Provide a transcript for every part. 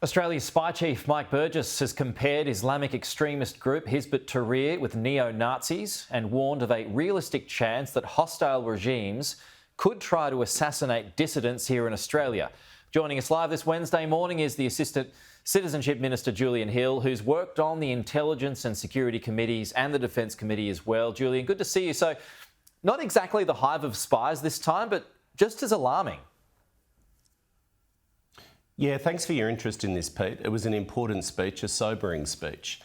Australia's spy chief Mike Burgess has compared Islamic extremist group Hizb ut-Tahrir with neo-Nazis and warned of a realistic chance that hostile regimes could try to assassinate dissidents here in Australia. Joining us live this Wednesday morning is the Assistant Citizenship Minister Julian Hill, who's worked on the Intelligence and Security Committees and the Defence Committee as well. Julian, good to see you. So, not exactly the hive of spies this time, but just as alarming. Yeah, thanks for your interest in this, Pete. It was an important speech, a sobering speech.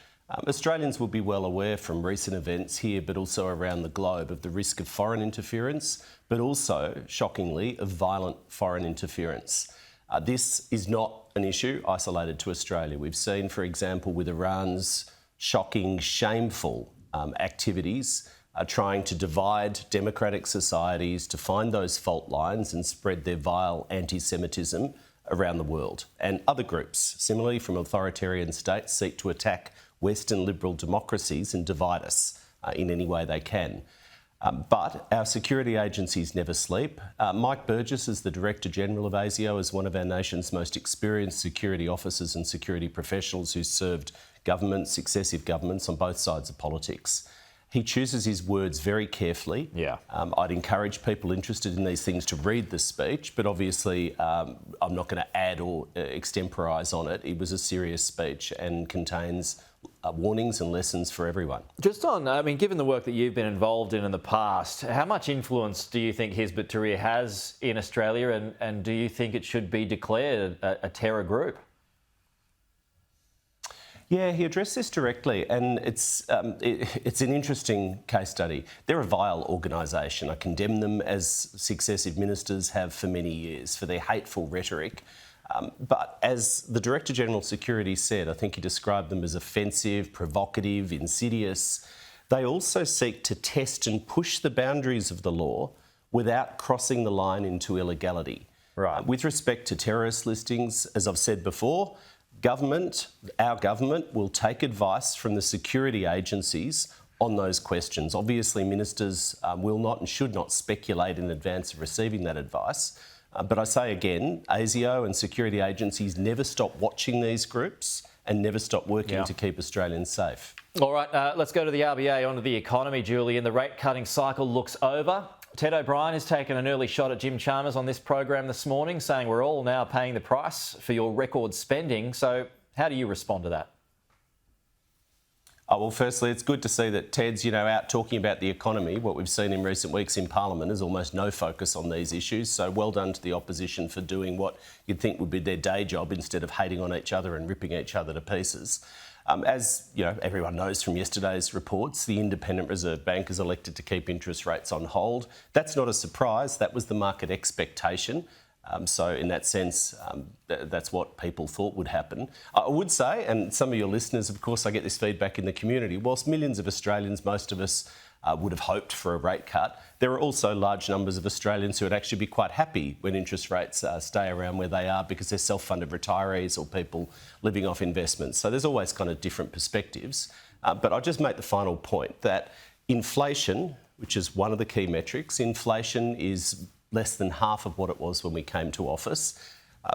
Australians will be well aware from recent events here, but also around the globe, of the risk of foreign interference, but also, shockingly, of violent foreign interference. This is not an issue isolated to Australia. We've seen, for example, with Iran's shocking, shameful activities, trying to divide democratic societies, to find those fault lines and spread their vile anti-Semitism around the world. And other groups, similarly from authoritarian states, seek to attack Western liberal democracies and divide us in any way they can. But our security agencies never sleep. Mike Burgess, as the Director-General of ASIO, is one of our nation's most experienced security officers and security professionals who's served governments, successive governments on both sides of politics. He chooses his words very carefully. Yeah. I'd encourage people interested in these things to read the speech, but obviously I'm not going to add or extemporise on it. It was a serious speech and contains warnings and lessons for everyone. Just on, given the work that you've been involved in the past, how much influence do you think Hizb ut-Tahrir has in Australia, and do you think it should be declared a terror group? Yeah, he addressed this directly, and it's an interesting case study. They're a vile organisation. I condemn them, as successive ministers have for many years, for their hateful rhetoric. But as the Director-General Security said, I think he described them as offensive, provocative, insidious. They also seek to test and push the boundaries of the law without crossing the line into illegality. Right. With respect to terrorist listings, as I've said before, our government will take advice from the security agencies on those questions. Obviously, ministers will not and should not speculate in advance of receiving that advice. But I say again, ASIO and security agencies never stop watching these groups and never stop working to keep Australians safe. All right, let's go to the RBA, onto the economy, Julian. The rate-cutting cycle looks over. Ted O'Brien has taken an early shot at Jim Chalmers on this program this morning, saying we're all now paying the price for your record spending. So how do you respond to that? Oh, well, firstly, it's good to see that Ted's, out talking about the economy. What we've seen in recent weeks in Parliament is almost no focus on these issues. So well done to the opposition for doing what you'd think would be their day job instead of hating on each other and ripping each other to pieces. As everyone knows from yesterday's reports, the Independent Reserve Bank has elected to keep interest rates on hold. That's not a surprise. That was the market expectation. So in that sense, that's what people thought would happen. I would say, and some of your listeners, of course, I get this feedback in the community, whilst millions of Australians, most of us, would have hoped for a rate cut, there are also large numbers of Australians who would actually be quite happy when interest rates stay around where they are because they're self-funded retirees or people living off investments. So there's always kind of different perspectives. But I'll just make the final point that inflation, which is one of the key metrics, inflation is less than half of what it was when we came to office,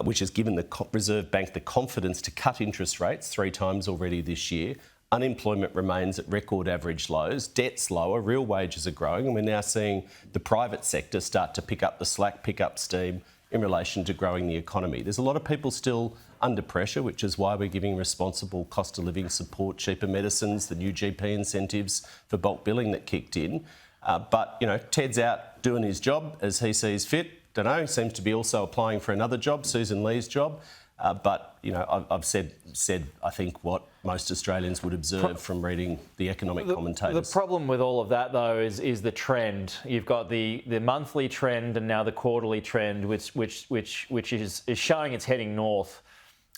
which has given the Reserve Bank the confidence to cut interest rates 3 times already this year. Unemployment remains at record average lows, debt's lower, real wages are growing, and we're now seeing the private sector start to pick up the slack, pick up steam in relation to growing the economy. There's a lot of people still under pressure, which is why we're giving responsible cost of living support, cheaper medicines, the new GP incentives for bulk billing that kicked in. But Ted's out doing his job as he sees fit. He seems to be also applying for another job, Susan Lee's job. But I've said, I think, what most Australians would observe from reading the economic commentators. The problem with all of that, though, is the trend. You've got the monthly trend and now the quarterly trend, which is showing it's heading north.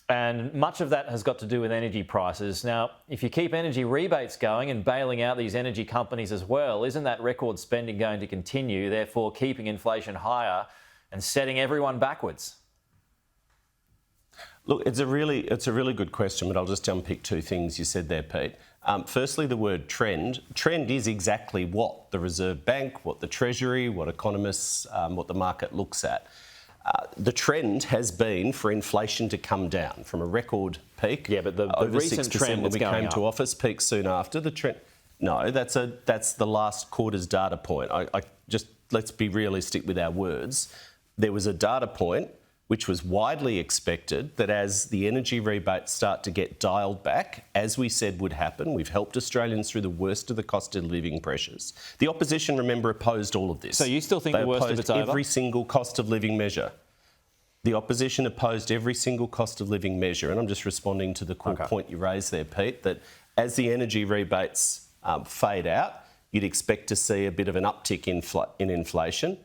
And much of that has got to do with energy prices. Now, if you keep energy rebates going and bailing out these energy companies as well, isn't that record spending going to continue, therefore keeping inflation higher and setting everyone backwards? Look, it's a really good question, but I'll just unpick 2 things you said there, Pete. Firstly, the word trend. Trend is exactly what the Reserve Bank, what the Treasury, what economists, what the market looks at. The trend has been for inflation to come down from a record peak. Yeah, but the over recent 6% trend when is we going came up. to office, peak soon after. The trend, no, that's the last quarter's data point. Let's be realistic with our words. There was a data point which was widely expected that as the energy rebates start to get dialed back, as we said would happen, we've helped Australians through the worst of the cost of living pressures. The opposition, remember, opposed all of this. So you still think They the worst of opposed it's over? every single cost of living measure. The opposition opposed every single cost of living measure, and I'm just responding to the core point you raised there, Pete, that as the energy rebates fade out, you'd expect to see a bit of an uptick in inflation.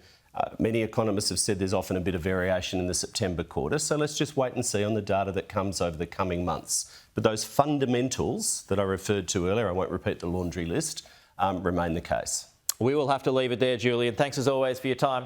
Many economists have said there's often a bit of variation in the September quarter, so let's just wait and see on the data that comes over the coming months. But those fundamentals that I referred to earlier, I won't repeat the laundry list, remain the case. We will have to leave it there, Julian. Thanks as always for your time.